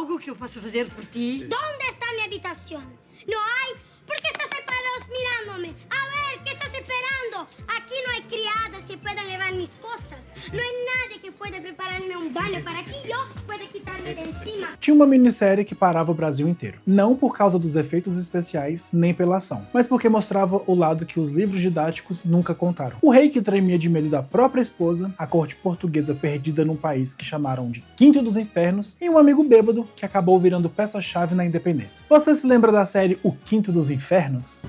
algo que eu possa fazer por ti? ¿Dónde está mi habitación? ¿No hay? ¿Por qué estás separados mirándome? A ver, ¿qué estás esperando? Aquí no hay criadas que puedan llevar mis cosas. No hay nadie que pueda prepararme un baño para que yo pueda quitarme de encima. Tinha uma minissérie que parava o Brasil inteiro. Não por causa dos efeitos especiais, nem pela ação, mas porque mostrava o lado que os livros didáticos nunca contaram. O rei que tremia de medo da própria esposa, a corte portuguesa perdida num país que chamaram de Quinto dos Infernos, e um amigo bêbado que acabou virando peça-chave na independência. Você se lembra da série O Quinto dos Infernos?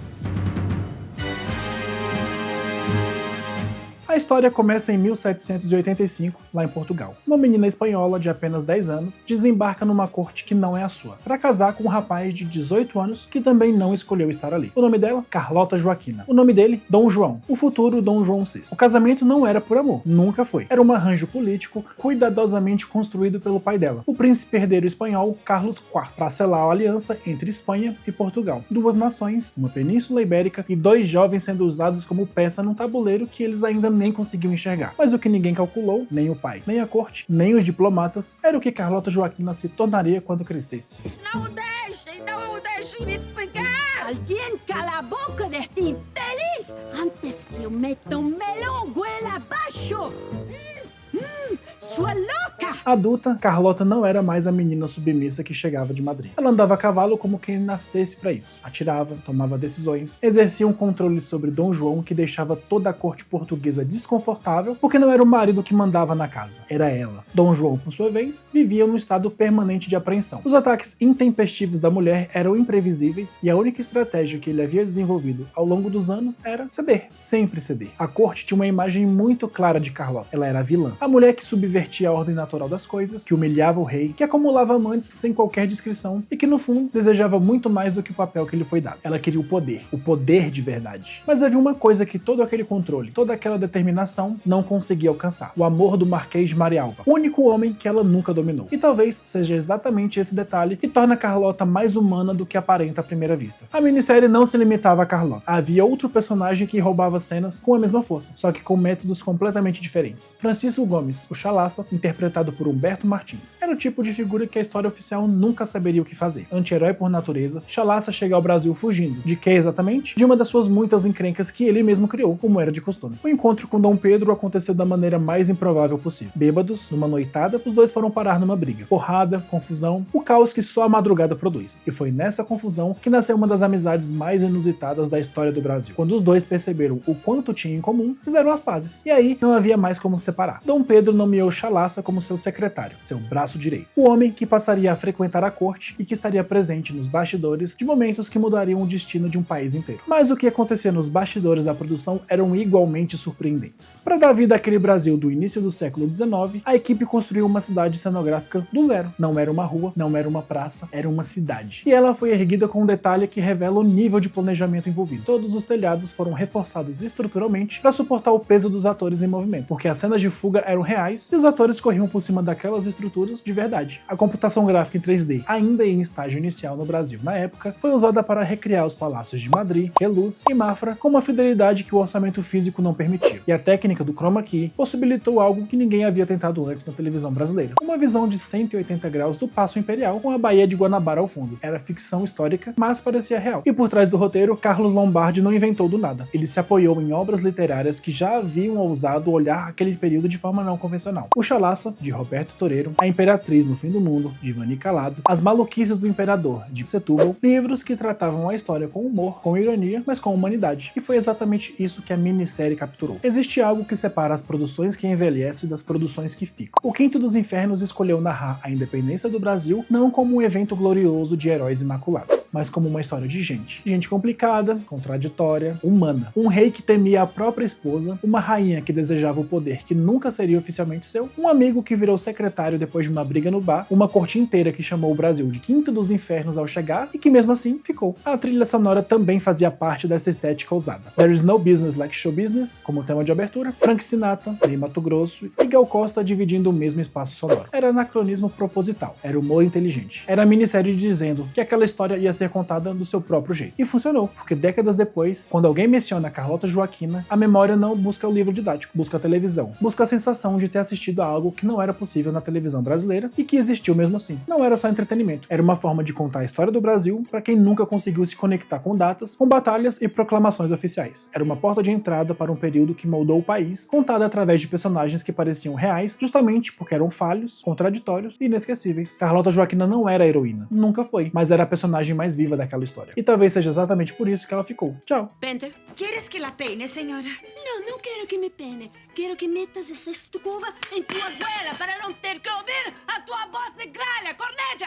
A história começa em 1785, lá em Portugal. Uma menina espanhola de apenas 10 anos desembarca numa corte que não é a sua, para casar com um rapaz de 18 anos que também não escolheu estar ali. O nome dela? Carlota Joaquina. O nome dele? Dom João, o futuro Dom João VI. O casamento não era por amor, nunca foi. Era um arranjo político cuidadosamente construído pelo pai dela, o príncipe herdeiro espanhol Carlos IV, para selar a aliança entre Espanha e Portugal. Duas nações, uma península ibérica e dois jovens sendo usados como peça num tabuleiro que eles ainda nem conseguiam enxergar. Mas o que ninguém calculou, nem o pai, nem a corte, nem os diplomatas, era o que Carlota Joaquina se tornaria quando crescesse. Não o deixe me pegar! Alguém cala a boca deste infeliz antes que eu meta um melão goela abaixo! Sua louca! Adulta, Carlota não era mais a menina submissa que chegava de Madrid. Ela andava a cavalo como quem nascesse para isso. Atirava, tomava decisões, exercia um controle sobre Dom João que deixava toda a corte portuguesa desconfortável, porque não era o marido que mandava na casa, era ela. Dom João, por sua vez, vivia num estado permanente de apreensão. Os ataques intempestivos da mulher eram imprevisíveis e a única estratégia que ele havia desenvolvido ao longo dos anos era ceder, sempre ceder. A corte tinha uma imagem muito clara de Carlota. Ela era a vilã, a mulher que subvertia a ordem natural das coisas, que humilhava o rei, que acumulava amantes sem qualquer descrição e que no fundo desejava muito mais do que o papel que lhe foi dado. Ela queria o poder de verdade. Mas havia uma coisa que todo aquele controle, toda aquela determinação não conseguia alcançar: o amor do Marquês de Marialva, o único homem que ela nunca dominou. E talvez seja exatamente esse detalhe que torna Carlota mais humana do que aparenta à primeira vista. A minissérie não se limitava a Carlota. Havia outro personagem que roubava cenas com a mesma força, só que com métodos completamente diferentes. Francisco Gomes, o Chalaça, interpretado por Humberto Martins. Era o tipo de figura que a história oficial nunca saberia o que fazer. Anti-herói por natureza, Chalaça chega ao Brasil fugindo. De que exatamente? De uma das suas muitas encrencas que ele mesmo criou, como era de costume. O encontro com Dom Pedro aconteceu da maneira mais improvável possível. Bêbados, numa noitada, os dois foram parar numa briga. Porrada, confusão, o caos que só a madrugada produz. E foi nessa confusão que nasceu uma das amizades mais inusitadas da história do Brasil. Quando os dois perceberam o quanto tinham em comum, fizeram as pazes. E aí não havia mais como separar. Dom Pedro nomeou Chalaça como seu secretário, seu braço direito. O homem que passaria a frequentar a corte e que estaria presente nos bastidores de momentos que mudariam o destino de um país inteiro. Mas o que acontecia nos bastidores da produção eram igualmente surpreendentes. Para dar vida àquele Brasil do início do século XIX, a equipe construiu uma cidade cenográfica do zero. Não era uma rua, não era uma praça, era uma cidade. E ela foi erguida com um detalhe que revela o nível de planejamento envolvido. Todos os telhados foram reforçados estruturalmente para suportar o peso dos atores em movimento, porque as cenas de fuga eram reais e os atores corriam por cima daquelas estruturas de verdade. A computação gráfica em 3D, ainda em estágio inicial no Brasil na época, foi usada para recriar os palácios de Madrid, Queluz e Mafra com uma fidelidade que o orçamento físico não permitia. E a técnica do chroma key possibilitou algo que ninguém havia tentado antes na televisão brasileira. Uma visão de 180 graus do Paço Imperial com a Baía de Guanabara ao fundo. Era ficção histórica, mas parecia real. E por trás do roteiro, Carlos Lombardi não inventou do nada. Ele se apoiou em obras literárias que já haviam ousado olhar aquele período de forma não convencional. O Chalaça, de Roberto Toreiro, A Imperatriz no Fim do Mundo, de Ivani Calado, As Maluquices do Imperador, de Setúbal, livros que tratavam a história com humor, com ironia, mas com humanidade. E foi exatamente isso que a minissérie capturou. Existe algo que separa as produções que envelhecem das produções que ficam. O Quinto dos Infernos escolheu narrar a independência do Brasil não como um evento glorioso de heróis imaculados, mas como uma história de gente. Gente complicada, contraditória, humana. Um rei que temia a própria esposa, uma rainha que desejava o poder que nunca seria oficialmente seu, um amigo que virou secretário depois de uma briga no bar, uma corte inteira que chamou o Brasil de Quinto dos Infernos ao chegar e que mesmo assim ficou. A trilha sonora também fazia parte dessa estética ousada. There is no business like show business, como tema de abertura, Frank Sinatra, Ney Matogrosso e Gal Costa dividindo o mesmo espaço sonoro. Era anacronismo proposital, era humor inteligente. Era a minissérie dizendo que aquela história ia ser contada do seu próprio jeito. E funcionou, porque décadas depois, quando alguém menciona Carlota Joaquina, a memória não busca o livro didático, busca a televisão. Busca a sensação de ter assistido a algo que não era possível na televisão brasileira e que existiu mesmo assim. Não era só entretenimento, era uma forma de contar a história do Brasil para quem nunca conseguiu se conectar com datas, com batalhas e proclamações oficiais. Era uma porta de entrada para um período que moldou o país, contada através de personagens que pareciam reais, justamente porque eram falhos, contraditórios e inesquecíveis. Carlota Joaquina não era a heroína, nunca foi, mas era a personagem mais viva daquela história. E talvez seja exatamente por isso que ela ficou. Tchau. Pente. ¿Quieres que la peine, señora? No, no quiero que me pene. Quiero que metas esa escoba en tu abuela para no ter que oír a tu voz de gralha, corneta.